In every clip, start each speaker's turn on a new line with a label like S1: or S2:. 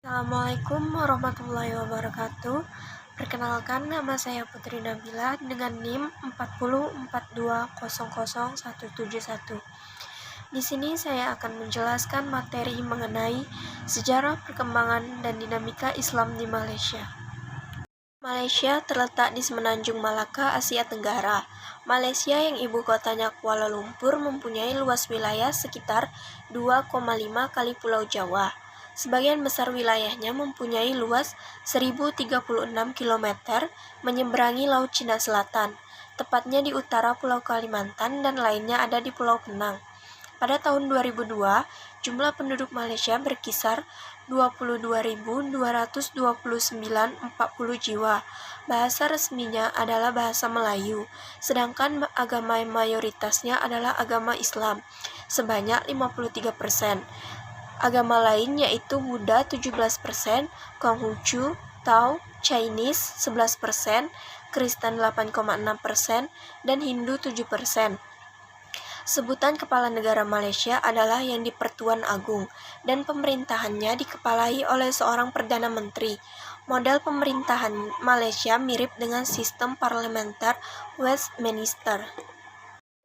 S1: Assalamualaikum warahmatullahi wabarakatuh. Perkenalkan, nama saya Putri Nabila dengan NIM 404200171. Di sini saya akan menjelaskan materi mengenai sejarah perkembangan dan dinamika Islam di Malaysia. Malaysia terletak di semenanjung Malaka, Asia Tenggara. Malaysia yang ibu kotanya Kuala Lumpur mempunyai luas wilayah sekitar 2,5 kali Pulau Jawa. Sebagian besar wilayahnya mempunyai luas 1036 km menyeberangi Laut Cina Selatan, tepatnya di utara Pulau Kalimantan dan lainnya ada di Pulau Penang. Pada tahun 2002, jumlah penduduk Malaysia berkisar 22.229,40 jiwa. Bahasa resminya adalah bahasa Melayu, sedangkan agama mayoritasnya adalah agama Islam, sebanyak 53%. Agama lain yaitu Buddha 17%, Konghucu, Tao, Chinese 11%, Kristen 8,6%, dan Hindu 7%. Sebutan kepala negara Malaysia adalah yang di-Pertuan Agong, dan pemerintahannya dikepalai oleh seorang Perdana Menteri. Model pemerintahan Malaysia mirip dengan sistem parlementer Westminster.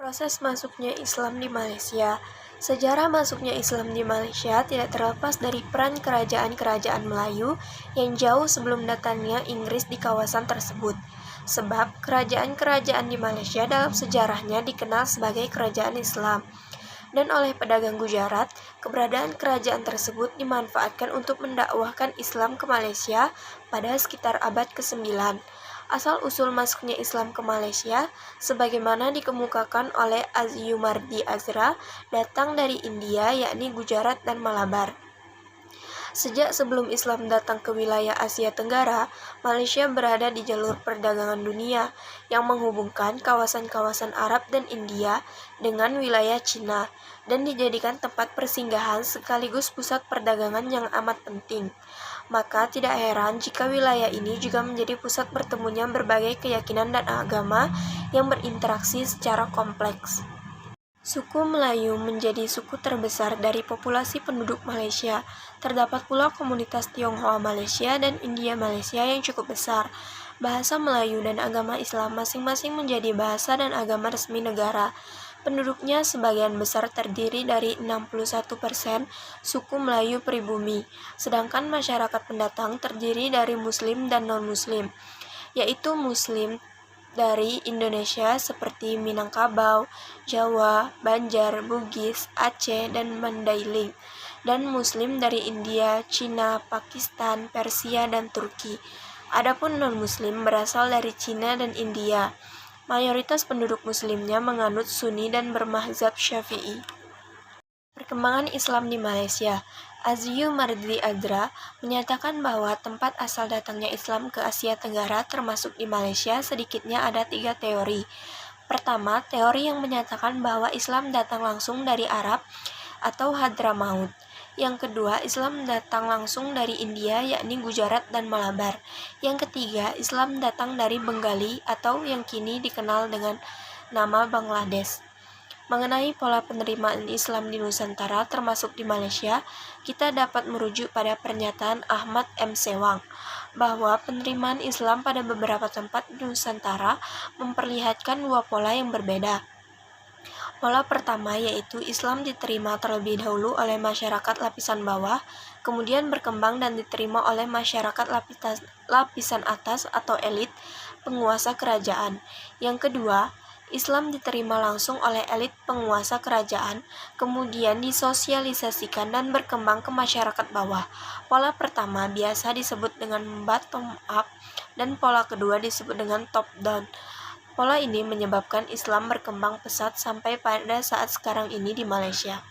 S1: Proses masuknya Islam di Malaysia. Sejarah masuknya Islam di Malaysia tidak terlepas dari peran kerajaan-kerajaan Melayu yang jauh sebelum datangnya Inggris di kawasan tersebut. Sebab kerajaan-kerajaan di Malaysia dalam sejarahnya dikenal sebagai kerajaan Islam. Dan oleh pedagang Gujarat, keberadaan kerajaan tersebut dimanfaatkan untuk mendakwahkan Islam ke Malaysia pada sekitar abad ke-9. Asal-usul masuknya Islam ke Malaysia, sebagaimana dikemukakan oleh Azyumardi Azra, datang dari India, yakni Gujarat dan Malabar. Sejak sebelum Islam datang ke wilayah Asia Tenggara, Malaysia berada di jalur perdagangan dunia yang menghubungkan kawasan-kawasan Arab dan India dengan wilayah Cina, dan dijadikan tempat persinggahan sekaligus pusat perdagangan yang amat penting. Maka tidak heran jika wilayah ini juga menjadi pusat bertemunya berbagai keyakinan dan agama yang berinteraksi secara kompleks. Suku Melayu menjadi suku terbesar dari populasi penduduk Malaysia. Terdapat pula komunitas Tionghoa Malaysia dan India Malaysia yang cukup besar. Bahasa Melayu dan agama Islam masing-masing menjadi bahasa dan agama resmi negara. Penduduknya sebagian besar terdiri dari 61% suku Melayu pribumi, sedangkan masyarakat pendatang terdiri dari Muslim dan non-Muslim, yaitu Muslim dari Indonesia seperti Minangkabau, Jawa, Banjar, Bugis, Aceh, dan Mandailing, dan Muslim dari India, Cina, Pakistan, Persia, dan Turki. Adapun non-Muslim berasal dari Cina dan India. Mayoritas penduduk Muslimnya menganut Sunni dan bermazhab Syafi'i. Perkembangan Islam di Malaysia. Azyumardi Azra menyatakan bahwa tempat asal datangnya Islam ke Asia Tenggara termasuk di Malaysia sedikitnya ada 3 teori. Pertama, teori yang menyatakan bahwa Islam datang langsung dari Arab atau Hadramaut. Yang kedua, Islam datang langsung dari India yakni Gujarat dan Malabar. Yang ketiga, Islam datang dari Bengali atau yang kini dikenal dengan nama Bangladesh. Mengenai pola penerimaan Islam di Nusantara termasuk di Malaysia, kita dapat merujuk pada pernyataan Ahmad M. Sewang bahwa penerimaan Islam pada beberapa tempat di Nusantara memperlihatkan 2 pola yang berbeda. Pola pertama yaitu Islam diterima terlebih dahulu oleh masyarakat lapisan bawah, kemudian berkembang dan diterima oleh masyarakat lapisan atas atau elit penguasa kerajaan. Yang kedua, Islam diterima langsung oleh elit penguasa kerajaan, kemudian disosialisasikan dan berkembang ke masyarakat bawah. Pola pertama biasa disebut dengan bottom up dan pola kedua disebut dengan top down. Pola ini menyebabkan Islam berkembang pesat sampai pada saat sekarang ini di Malaysia.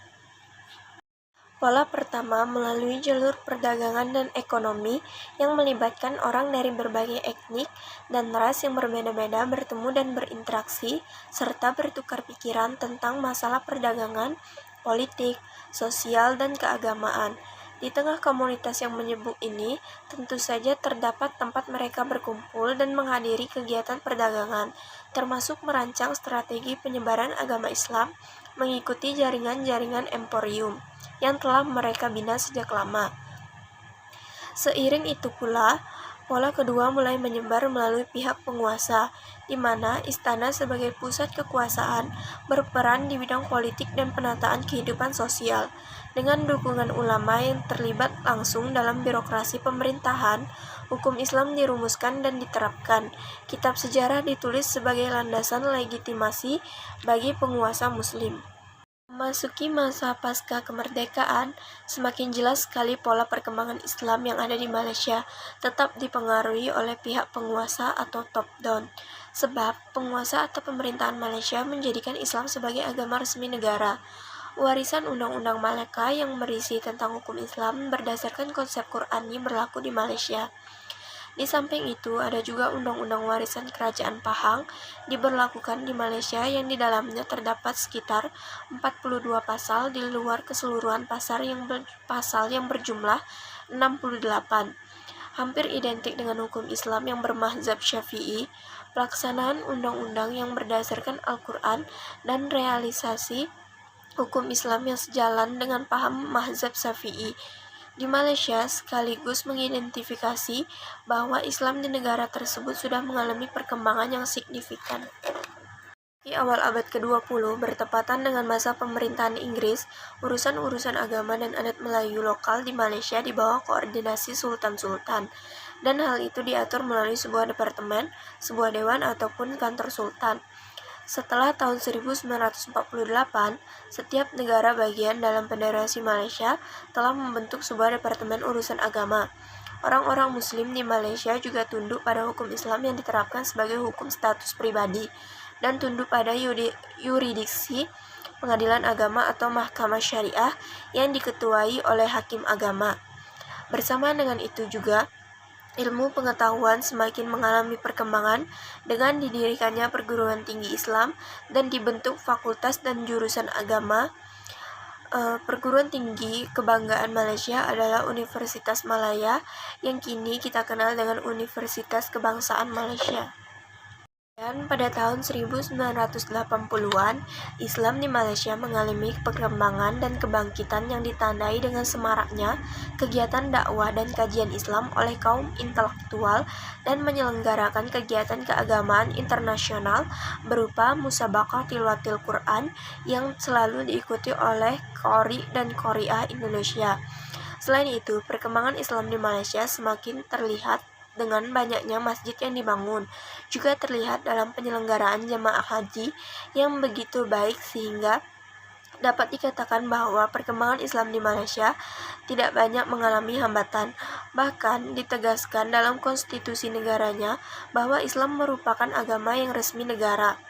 S1: Pola pertama melalui jalur perdagangan dan ekonomi yang melibatkan orang dari berbagai etnik dan ras yang berbeda-beda bertemu dan berinteraksi serta bertukar pikiran tentang masalah perdagangan, politik, sosial, dan keagamaan. Di tengah komunitas yang menyebut ini, tentu saja terdapat tempat mereka berkumpul dan menghadiri kegiatan perdagangan, termasuk merancang strategi penyebaran agama Islam mengikuti jaringan-jaringan emporium yang telah mereka bina sejak lama. Seiring itu pula, pola kedua mulai menyebar melalui pihak penguasa, di mana istana sebagai pusat kekuasaan berperan di bidang politik dan penataan kehidupan sosial. Dengan dukungan ulama yang terlibat langsung dalam birokrasi pemerintahan, hukum Islam dirumuskan dan diterapkan. Kitab sejarah ditulis sebagai landasan legitimasi bagi penguasa Muslim. Memasuki masa pasca kemerdekaan, semakin jelas sekali pola perkembangan Islam yang ada di Malaysia tetap dipengaruhi oleh pihak penguasa atau top-down. Sebab penguasa atau pemerintahan Malaysia menjadikan Islam sebagai agama resmi negara. Warisan Undang-Undang Malaka yang berisi tentang hukum Islam berdasarkan konsep Qur'ani berlaku di Malaysia. Di samping itu, ada juga Undang-Undang Warisan Kerajaan Pahang diberlakukan di Malaysia yang di dalamnya terdapat sekitar 42 pasal di luar keseluruhan pasal yang berjumlah 68. Hampir identik dengan hukum Islam yang bermazhab Syafi'i, pelaksanaan undang-undang yang berdasarkan Al-Quran dan realisasi hukum Islam yang sejalan dengan paham mazhab Syafi'i di Malaysia sekaligus mengidentifikasi bahwa Islam di negara tersebut sudah mengalami perkembangan yang signifikan. Di awal abad ke-20, bertepatan dengan masa pemerintahan Inggris, urusan-urusan agama dan adat Melayu lokal di Malaysia di bawah koordinasi Sultan-Sultan, dan hal itu diatur melalui sebuah departemen, sebuah dewan ataupun kantor sultan. Setelah tahun 1948, setiap negara bagian dalam Federasi Malaysia telah membentuk sebuah departemen urusan agama. Orang-orang Muslim di Malaysia juga tunduk pada hukum Islam yang diterapkan sebagai hukum status pribadi dan tunduk pada yuridiksi pengadilan agama atau mahkamah syariah yang diketuai oleh hakim agama. Bersamaan dengan itu juga, ilmu pengetahuan semakin mengalami perkembangan dengan didirikannya perguruan tinggi Islam dan dibentuk fakultas dan jurusan agama. Perguruan tinggi kebanggaan Malaysia adalah Universitas Malaya yang kini kita kenal dengan Universitas Kebangsaan Malaysia. Dan pada tahun 1980-an, Islam di Malaysia mengalami perkembangan dan kebangkitan yang ditandai dengan semaraknya kegiatan dakwah dan kajian Islam oleh kaum intelektual dan menyelenggarakan kegiatan keagamaan internasional berupa musabaqah tilawatil Quran yang selalu diikuti oleh qori dan qoriah Indonesia. Selain itu, perkembangan Islam di Malaysia semakin terlihat dengan banyaknya masjid yang dibangun, juga terlihat dalam penyelenggaraan jamaah haji yang begitu baik sehingga dapat dikatakan bahwa perkembangan Islam di Malaysia tidak banyak mengalami hambatan. Bahkan ditegaskan dalam konstitusi negaranya bahwa Islam merupakan agama yang resmi negara.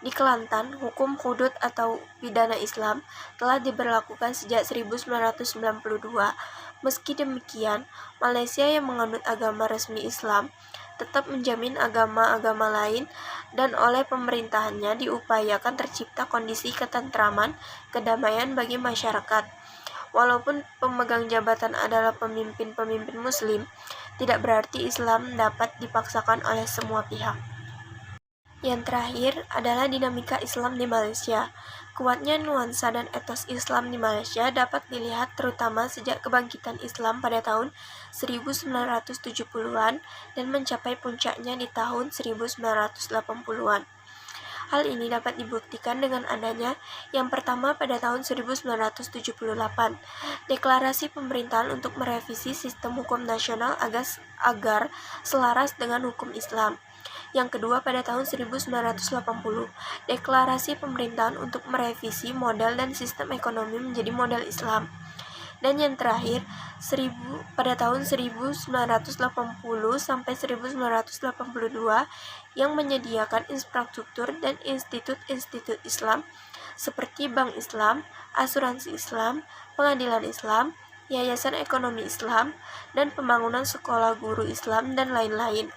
S1: Di Kelantan, hukum hudud atau pidana Islam telah diberlakukan sejak 1992. Meski demikian, Malaysia yang menganut agama resmi Islam tetap menjamin agama-agama lain dan oleh pemerintahannya diupayakan tercipta kondisi ketentraman, kedamaian bagi masyarakat. Walaupun pemegang jabatan adalah pemimpin-pemimpin Muslim, tidak berarti Islam dapat dipaksakan oleh semua pihak. Yang terakhir adalah dinamika Islam di Malaysia. Kuatnya nuansa dan etos Islam di Malaysia dapat dilihat terutama sejak kebangkitan Islam pada tahun 1970-an dan mencapai puncaknya di tahun 1980-an. Hal ini dapat dibuktikan dengan adanya yang pertama pada tahun 1978, deklarasi pemerintahan untuk merevisi sistem hukum nasional agar selaras dengan hukum Islam. Yang kedua pada tahun 1980, deklarasi pemerintahan untuk merevisi modal dan sistem ekonomi menjadi modal Islam. Dan yang terakhir, pada tahun 1980 sampai 1982 yang menyediakan infrastruktur dan institut-institut Islam seperti Bank Islam, Asuransi Islam, Pengadilan Islam, Yayasan Ekonomi Islam, dan pembangunan sekolah guru Islam dan lain-lain.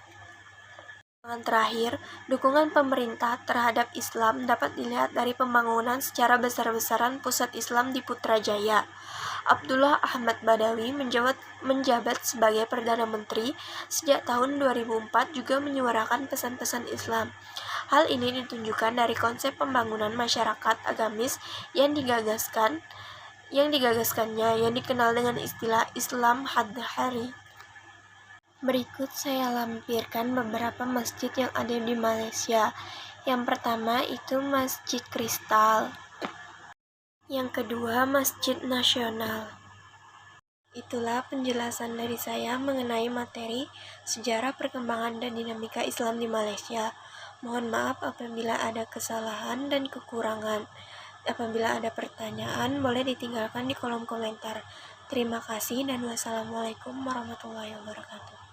S1: Yang terakhir, dukungan pemerintah terhadap Islam dapat dilihat dari pembangunan secara besar-besaran pusat Islam di Putrajaya. Abdullah Ahmad Badawi menjabat sebagai Perdana Menteri sejak tahun 2004 juga menyuarakan pesan-pesan Islam. Hal ini ditunjukkan dari konsep pembangunan masyarakat agamis yang digagaskannya yang dikenal dengan istilah Islam Hadhari. Berikut saya lampirkan beberapa masjid yang ada di Malaysia. Yang pertama itu Masjid Kristal. Yang kedua Masjid Nasional. Itulah penjelasan dari saya mengenai materi sejarah perkembangan dan dinamika Islam di Malaysia. Mohon maaf apabila ada kesalahan dan kekurangan. Apabila ada pertanyaan, boleh ditinggalkan di kolom komentar. Terima kasih dan wassalamualaikum warahmatullahi wabarakatuh.